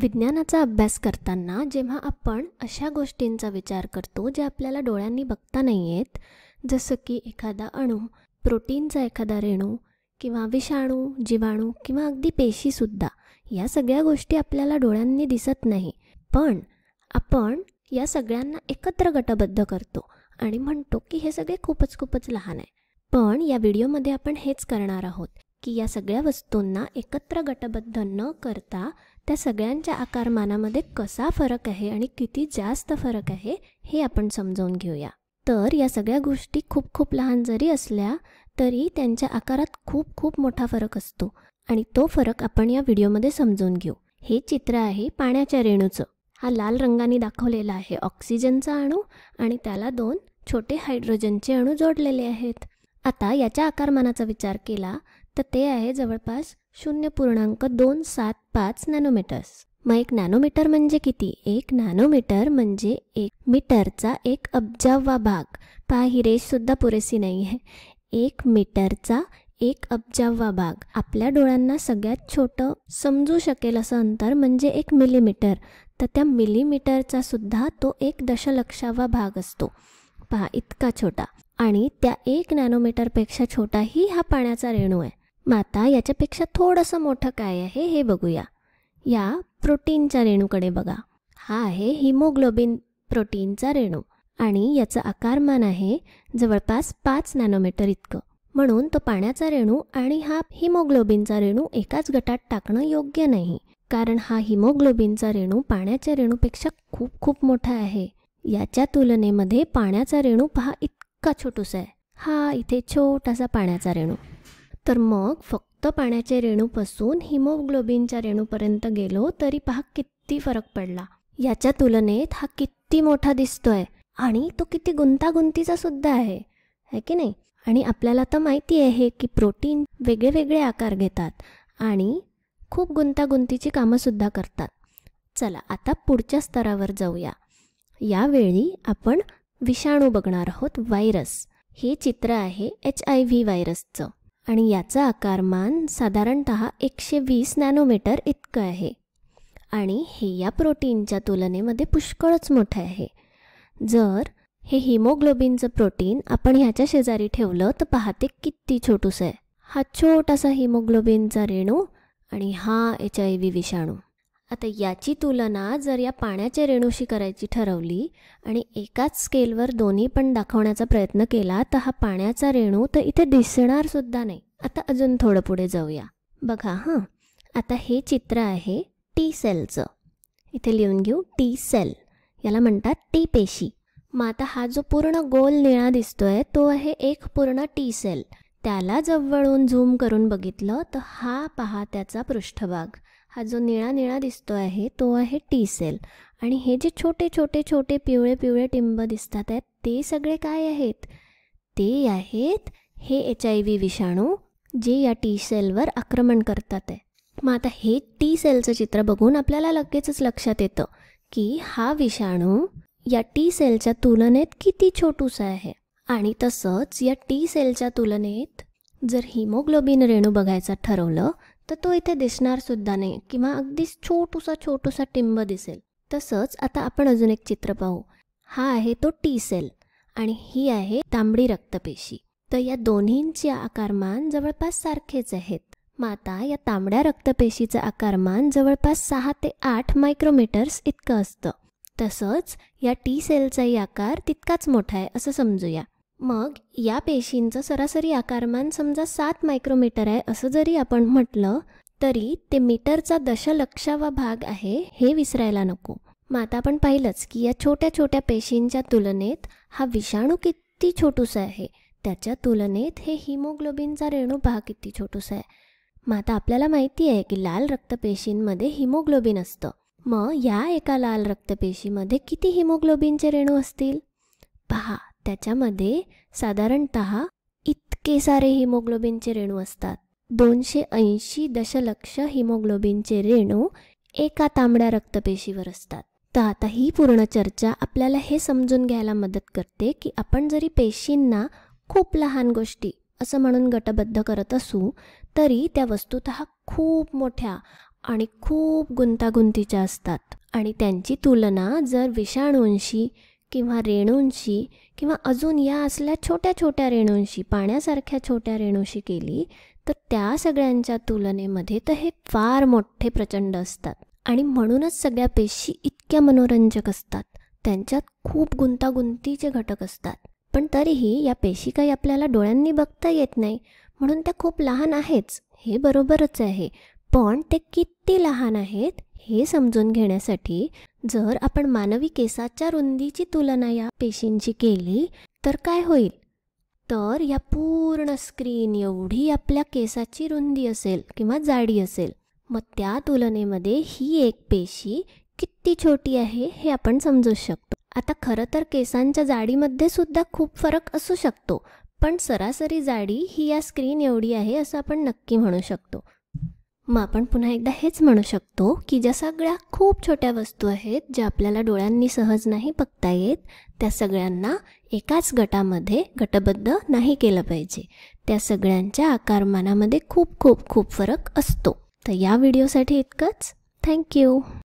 विज्ञानाचा अभ्यास करताना जेव्हा आपण अशा गोष्टींचा विचार करतो ज्या आपल्याला डोळ्यांनी बघता नाही येत, जसं की एखादा अणू, प्रोटीनचा एखादा रेणू किंवा विषाणू, जीवाणू किंवा अगदी पेशीसुद्धा, या सगळ्या गोष्टी आपल्याला डोळ्यांनी दिसत नाही, पण आपण या सगळ्यांना एकत्र गटबद्ध करतो आणि म्हणतो की हे सगळे खूपच लहान आहे. पण या व्हिडिओमध्ये आपण हेच करणार आहोत की या सगळ्या वस्तूंना एकत्र गटबद्ध न करता त्या सगळ्यांच्या आकारमानामध्ये कसा फरक आहे आणि किती जास्त फरक आहे हे आपण समजावून घेऊया. तर या सगळ्या गोष्टी खूप लहान जरी असल्या तरी त्यांच्या आकारात खूप मोठा फरक असतो आणि तो फरक आपण या व्हिडिओमध्ये समजून घेऊ. हे चित्र आहे पाण्याच्या रेणूचं. हा लाल रंगाने दाखवलेला आहे ऑक्सिजनचा अणू आणि त्याला 2 छोटे हायड्रोजनचे अणू जोडलेले आहेत. आता याच्या आकारमानाचा विचार केला तर ते आहे जवळपास 0.275 नॅनोमीटर्स. मग 1 नॅनोमीटर म्हणजे किती? 1 नॅनोमीटर म्हणजे 1 मीटरचा 1 अब्जावा भाग. पहा, ही रेषसुद्धा पुरेशी नाही आहे. 1 मीटरचा 1 अब्जावा भाग. आपल्या डोळ्यांना सगळ्यात छोटं समजू शकेल असं अंतर म्हणजे 1 मिलीमीटर. तर त्या मिलीमीटरचा सुद्धा तो 1 दशलक्षावा भाग असतो. पहा, इतका छोटा. आणि त्या 1 नॅनोमीटरपेक्षा छोटाही हा पाण्याचा रेणू आहे. मग आता याच्यापेक्षा थोडंसं मोठं काय आहे हे बघूया. या प्रोटीनच्या रेणूकडे बघा. हा आहे हिमोग्लोबिन प्रोटीनचा रेणू आणि याचं आकारमान आहे जवळपास 5 नॅनोमीटर इतकं. म्हणून तो पाण्याचा रेणू आणि हा हिमोग्लोबिनचा रेणू एकाच गटात टाकणं योग्य नाही, कारण हा हिमोग्लोबिनचा रेणू पाण्याच्या रेणूपेक्षा खूप मोठा आहे. याच्या तुलनेमध्ये पाण्याचा रेणू पहा इतका छोटूसा आहे. हा इथे छोटासा पाण्याचा रेणू. तर मग फक्त पाण्याच्या रेणूपासून हिमोग्लोबिनच्या रेणूपर्यंत गेलो तरी पहा किती फरक पडला. याच्या तुलनेत हा किती मोठा दिसतोय आणि तो किती गुंतागुंतीचा सुद्धा आहे की नाही? आणि आपल्याला तर माहिती आहे की प्रोटीन वेगळे आकार घेतात आणि खूप गुंतागुंतीची कामंसुद्धा करतात. चला आता पुढच्या स्तरावर जाऊया. यावेळी आपण विषाणू बघणार आहोत, व्हायरस. हे चित्र आहे HIV व्हायरसचं आणि याचा आकारमान साधारणतः 120 नॅनोमीटर इतकं आहे आणि हे या प्रोटीनच्या तुलनेमध्ये पुष्कळच मोठं आहे. जर हे हिमोग्लोबिनचं प्रोटीन आपण ह्याच्या शेजारी ठेवलं तर पाहते किती छोटूसं आहे. हा छोटासा हिमोग्लोबिनचा रेणू आणि हा HIV विषाणू. आता याची तुलना जर या पाण्याच्या रेणूशी करायची ठरवली आणि एकाच स्केलवर दोन्ही पण दाखवण्याचा प्रयत्न केला तर हा पाण्याचा रेणू तर इथे दिसणार सुद्धा नाही. आता अजून थोडं पुढे जाऊया. बघा आता हे चित्र आहे टी सेलचं. इथे लिहून घेऊ टी सेल. याला म्हणतात टी पेशी. मग आता हा जो पूर्ण गोल निळा दिसतोय तो आहे एक पूर्ण टी सेल. त्याला जवळून झूम करून बघितलं तर हा पहा त्याचा पृष्ठभाग. हा जो निळा दिसतो आहे तो आहे टी सेल आणि हे जे छोटे पिवळे टिंब दिसतात आहेत ते सगळे काय आहेत? ते आहेत हे HIV विषाणू जे या टी सेलवर आक्रमण करतात आहे. मग आता हे टी सेलचं चित्र बघून आपल्याला लगेचच लक्षात येतं की हा विषाणू या टी सेलच्या तुलनेत किती छोटूसा आहे. आणि तसंच या टी सेलच्या तुलनेत जर हिमोग्लोबिन रेणू बघायचं ठरवलं तर तो इथे दिसणार सुद्धा नाही किंवा अगदीच छोटूसा टिंब दिसेल. तसंच आता आपण अजून एक चित्र पाहू. हा आहे तो टी सेल आणि ही आहे तांबडी रक्तपेशी. तर या दोन्हींचे आकारमान जवळपास सारखेच आहेत. मग आता या तांबड्या रक्तपेशीचं आकारमान जवळपास 6 ते 8 मायक्रोमीटर्स इतकं असतं. तसंच या टी सेलचाही आकार तितकाच मोठा आहे असं समजूया. मग या पेशींचं सरासरी आकारमान समजा 7 मायक्रोमीटर आहे असं जरी आपण म्हटलं तरी ते मीटरचा दशलक्षावा भाग आहे हे विसरायला नको. मग आता आपण पाहिलंच की या छोट्या पेशींच्या तुलनेत हा विषाणू किती छोटूसा आहे. त्याच्या तुलनेत हे हिमोग्लोबिनचा रेणू पहा किती छोटूसा आहे. मग आता आपल्याला माहिती आहे की लाल रक्तपेशींमध्ये हिमोग्लोबिन असतं. मग या एका लाल रक्तपेशीमध्ये किती हिमोग्लोबिनचे रेणू असतील? पहा, त्याच्यामध्ये साधारणतः इतके सारे हिमोग्लोबिनचे रेणू असतात. 280 दशलक्ष हिमोग्लोबिनचे रेणू एका तांबड्या रक्तपेशीवर असतात. तर आता ही पूर्ण चर्चा आपल्याला हे समजून घ्यायला मदत करते की आपण जरी पेशींना खूप लहान गोष्टी असं म्हणून गटबद्ध करत असू तरी त्या वस्तुतः खूप मोठ्या आणि खूप गुंतागुंतीच्या असतात आणि त्यांची तुलना जर विषाणूंशी किंवा रेणूंशी किंवा अजून या असल्या छोट्या छोट्या रेणूंशी, पाण्यासारख्या छोट्या रेणूशी केली तर त्या सगळ्यांच्या तुलनेमध्ये तर हे फार मोठे प्रचंड असतात. आणि म्हणूनच सगळ्या पेशी इतक्या मनोरंजक असतात. त्यांच्यात खूप गुंतागुंतीचे घटक असतात. पण तरीही या पेशी काही आपल्याला डोळ्यांनी बघता येत नाही, म्हणून त्या खूप लहान आहेच, हे बरोबरच आहे. पण ते किती लहान आहेत हे समजून घेण्यासाठी जर आपण मानवी केसाच्या रुंदीची तुलना या पेशींची केली तर काय होईल? तर या पूर्ण स्क्रीन एवढी आपल्या केसाची रुंदी असेल किंवा जाडी असेल. मग त्या तुलनेमध्ये ही एक पेशी किती छोटी आहे हे आपण समजू शकतो. आता खरं तर केसांच्या जाडीमध्ये सुद्धा खूप फरक असू शकतो, पण सरासरी जाडी ही या स्क्रीन एवढी आहे असं आपण नक्की म्हणू शकतो. मग आपण पुन्हा एकदा हेच म्हणू शकतो की ज्या सगळ्या खूप छोट्या वस्तू आहेत ज्या आपल्याला डोळ्यांनी सहज नाही बघता येत, त्या सगळ्यांना एकाच गटामध्ये गटबद्ध नाही केलं पाहिजे. त्या सगळ्यांच्या आकारमानामध्ये खूप खूप खूप फरक असतो. तर या व्हिडिओसाठी इतकंच. थँक्यू.